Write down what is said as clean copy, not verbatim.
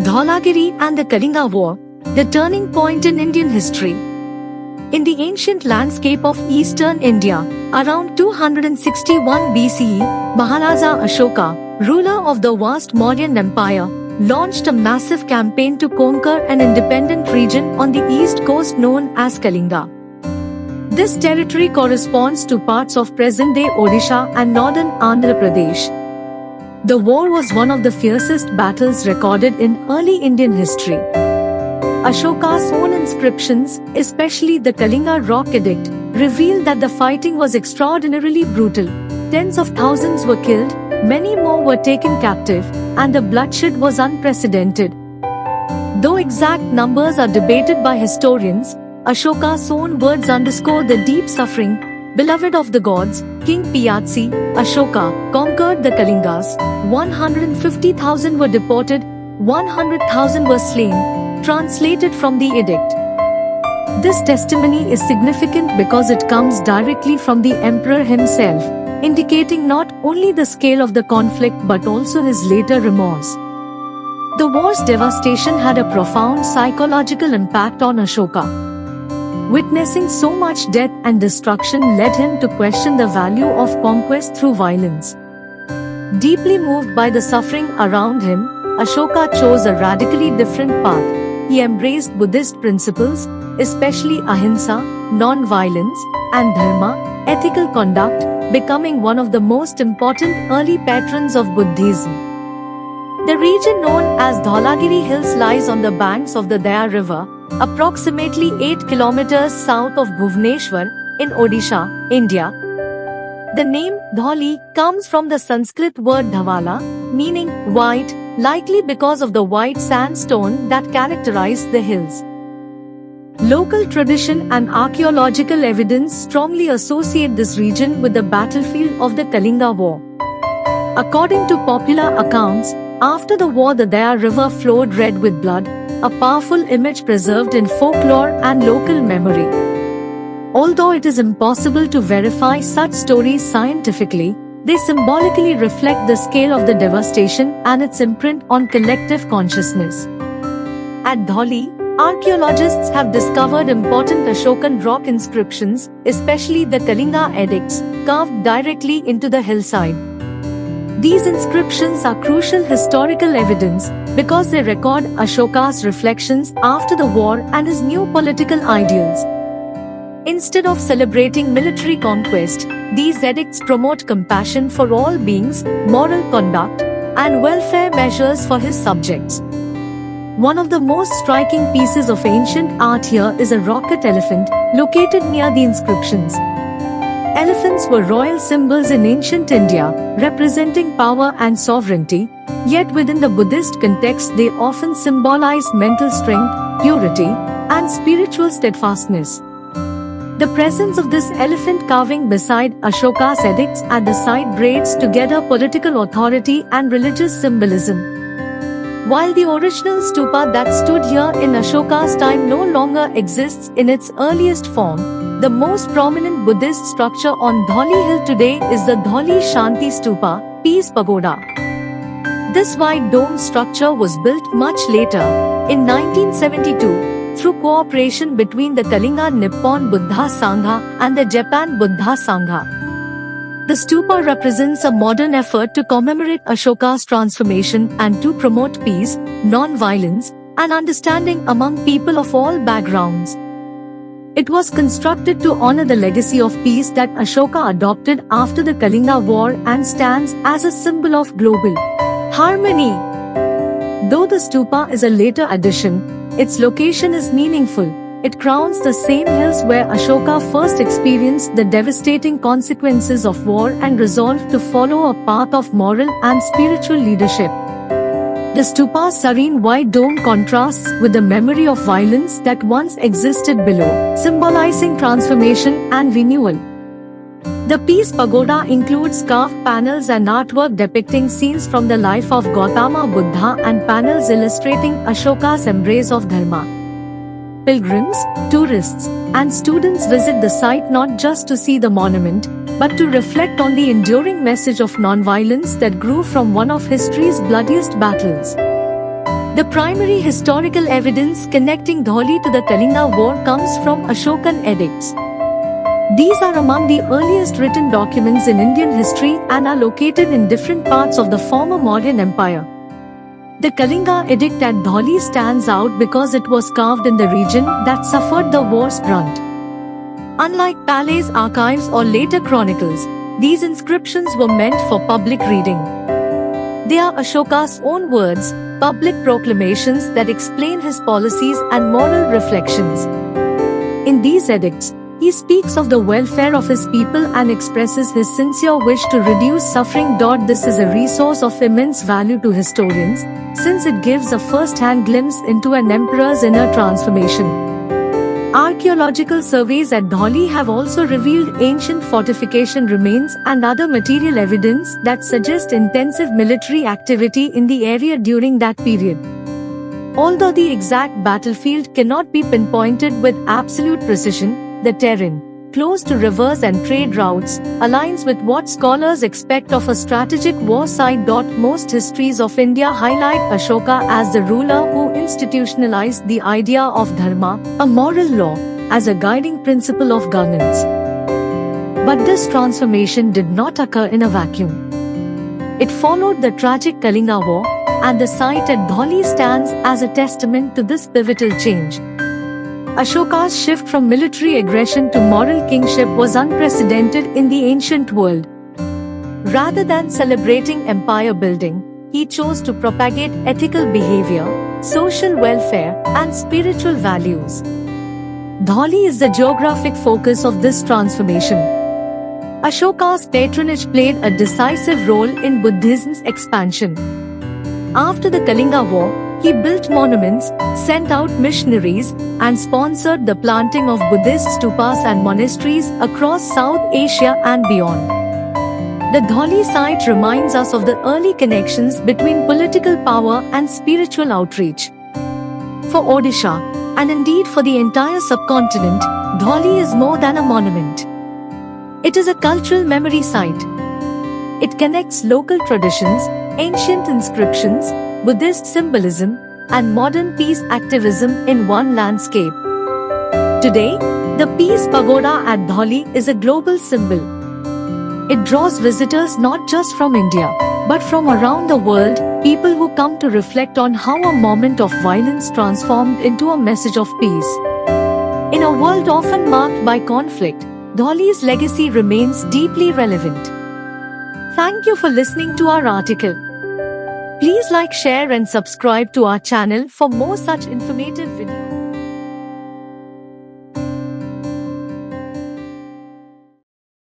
Dhaulagiri and the Kalinga War, the turning point in Indian history. In the ancient landscape of eastern India, around 261 BCE, Maharaja Ashoka, ruler of the vast Mauryan Empire, launched a massive campaign to conquer an independent region on the east coast known as Kalinga. This territory corresponds to parts of present-day Odisha and northern Andhra Pradesh. The war was one of the fiercest battles recorded in early Indian history. Ashoka's own inscriptions, especially the Kalinga Rock Edict, reveal that the fighting was extraordinarily brutal. Tens of thousands were killed, many more were taken captive, and the bloodshed was unprecedented. Though exact numbers are debated by historians, Ashoka's own words underscore the deep suffering. Beloved of the gods, King Piyatsi, Ashoka, conquered the Kalingas. 150,000 were deported, 100,000 were slain. Translated from the edict. This testimony is significant because it comes directly from the emperor himself, indicating not only the scale of the conflict but also his later remorse. The war's devastation had a profound psychological impact on Ashoka. Witnessing so much death and destruction led him to question the value of conquest through violence. Deeply moved by the suffering around him, Ashoka chose a radically different path. He embraced Buddhist principles, especially ahimsa, non-violence, and dharma, ethical conduct, becoming one of the most important early patrons of Buddhism. The region known as Dhaulagiri Hills lies on the banks of the Daya River, approximately 8 kilometers south of Bhubaneswar, in Odisha, India. The name Dhauli comes from the Sanskrit word dhavala, meaning white, likely because of the white sandstone that characterized the hills. Local tradition and archaeological evidence strongly associate this region with the battlefield of the Kalinga War. According to popular accounts, after the war the Daya River flowed red with blood, a powerful image preserved in folklore and local memory. Although it is impossible to verify such stories scientifically, they symbolically reflect the scale of the devastation and its imprint on collective consciousness. At Dhauli, archaeologists have discovered important Ashokan rock inscriptions, especially the Kalinga edicts, carved directly into the hillside. These inscriptions are crucial historical evidence because they record Ashoka's reflections after the war and his new political ideals. Instead of celebrating military conquest, these edicts promote compassion for all beings, moral conduct, and welfare measures for his subjects. One of the most striking pieces of ancient art here is a rocket elephant, located near the inscriptions. Elephants were royal symbols in ancient India, representing power and sovereignty, yet within the Buddhist context they often symbolize mental strength, purity, and spiritual steadfastness. The presence of this elephant carving beside Ashoka's edicts at the side brings together political authority and religious symbolism. While the original stupa that stood here in Ashoka's time no longer exists in its earliest form, the most prominent Buddhist structure on Dhauli Hill today is the Dhauli Shanti Stupa, Peace Pagoda. This wide dome structure was built much later, in 1972, through cooperation between the Kalinga Nippon Buddha Sangha and the Japan Buddha Sangha. The stupa represents a modern effort to commemorate Ashoka's transformation and to promote peace, non-violence, and understanding among people of all backgrounds. It was constructed to honor the legacy of peace that Ashoka adopted after the Kalinga War and stands as a symbol of global harmony. Though the stupa is a later addition, its location is meaningful. It crowns the same hills where Ashoka first experienced the devastating consequences of war and resolved to follow a path of moral and spiritual leadership. The stupa's serene white dome contrasts with the memory of violence that once existed below, symbolizing transformation and renewal. The Peace Pagoda includes carved panels and artwork depicting scenes from the life of Gautama Buddha and panels illustrating Ashoka's embrace of Dharma. Pilgrims, tourists, and students visit the site not just to see the monument, but to reflect on the enduring message of non-violence that grew from one of history's bloodiest battles. The primary historical evidence connecting Dholi to the Kalinga War comes from Ashokan edicts. These are among the earliest written documents in Indian history and are located in different parts of the former Mauryan Empire. The Kalinga edict at Dholi stands out because it was carved in the region that suffered the war's brunt. Unlike Palace archives or later chronicles, these inscriptions were meant for public reading. They are Ashoka's own words, public proclamations that explain his policies and moral reflections. In these edicts, he speaks of the welfare of his people and expresses his sincere wish to reduce suffering. This is a resource of immense value to historians, since it gives a first-hand glimpse into an emperor's inner transformation. Archaeological surveys at Dholi have also revealed ancient fortification remains and other material evidence that suggest intensive military activity in the area during that period. Although the exact battlefield cannot be pinpointed with absolute precision, the terrain, close to rivers and trade routes, aligns with what scholars expect of a strategic war site. Most histories of India highlight Ashoka as the ruler who institutionalized the idea of dharma, a moral law, as a guiding principle of governance. But this transformation did not occur in a vacuum. It followed the tragic Kalinga War, and the site at Dholi stands as a testament to this pivotal change. Ashoka's shift from military aggression to moral kingship was unprecedented in the ancient world. Rather than celebrating empire building, he chose to propagate ethical behavior, social welfare, and spiritual values. Dholi is the geographic focus of this transformation. Ashoka's patronage played a decisive role in Buddhism's expansion. After the Kalinga War, he built monuments, sent out missionaries, and sponsored the planting of Buddhist stupas and monasteries across South Asia and beyond. The Dholi site reminds us of the early connections between political power and spiritual outreach. For Odisha, and indeed for the entire subcontinent, Dholi is more than a monument. It is a cultural memory site. It connects local traditions, ancient inscriptions, Buddhist symbolism, and modern peace activism in one landscape. Today, the Peace Pagoda at Dholi is a global symbol. It draws visitors not just from India, but from around the world, people who come to reflect on how a moment of violence transformed into a message of peace. In a world often marked by conflict, Dholi's legacy remains deeply relevant. Thank you for listening to our article. Please like, share and subscribe to our channel for more such informative videos.